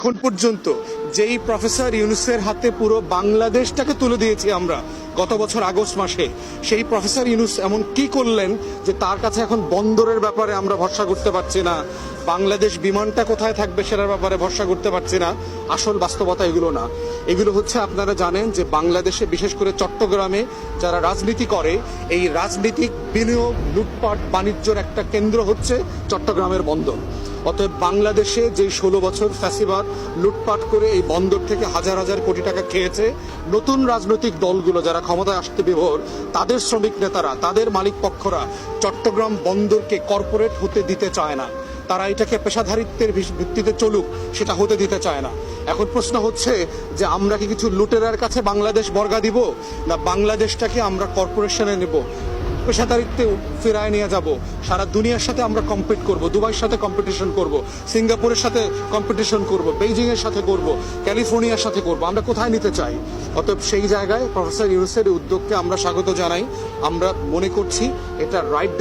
এখন পর্যন্ত যেই প্রফেসর ইউনূসের হাতে পুরো বাংলাদেশটাকে তুলে দিয়েছি আমরা গত বছর আগস্ট মাসে, সেই প্রফেসর ইউনূস এমন কি করলেন যে তার কাছে এখন বন্দরের ব্যাপারে আমরা ভরসা করতে পারছি না, বাংলাদেশ বিমানটা কোথায় থাকবে সেটার ব্যাপারে ভরসা করতে পারছি না। আসল বাস্তবতা এগুলো না, এগুলো হচ্ছে আপনারা জানেন যে বাংলাদেশে বিশেষ করে চট্টগ্রামে যারা রাজনীতি করে, এই রাজনীতিক বিনিয়োগ লুটপাট বাণিজ্যের একটা কেন্দ্র হচ্ছে চট্টগ্রামের বন্দর। অতএব বাংলাদেশে যে 16 বছর ফ্যাসিবাদ লুটপাট করে এই বন্দর থেকে হাজার হাজার কোটি টাকা খেয়েছে, নতুন রাজনৈতিক দলগুলো যারা ক্ষমতায় আসতে বিভোর, তাদের শ্রমিক নেতারা, তাদের মালিক পক্ষরা চট্টগ্রাম বন্দরকে কর্পোরেট হতে দিতে চায় না। তারা এটাকে পেশাধারিত্বের ভিত্তিতে চলুক, সেটা হতে দিতে চায় না। এখন প্রশ্ন হচ্ছে যে আমরা কি কিছু লুটেরার কাছে বাংলাদেশ বর্গা দিব, না বাংলাদেশটাকে আমরা কর্পোরেশনে নেব, পেশাদারিত্বে ফেরায় নিয়ে যাব, সারা দুনিয়ার সাথে আমরা কম্পিট করব, দুবাইয়ের সাথে কম্পিটিশন করব, সিঙ্গাপুরের সাথে কম্পিটিশন করব, বেইজিং এর সাথে করব, ক্যালিফোর্নিয়ার সাথে করব, আমরা কোথায় নিতে চাই? অতএব সেই জায়গায় প্রফেসর ইউনূসের উদ্যোগকে আমরা স্বাগত জানাই। আমরা মনে করছি এটা রাইট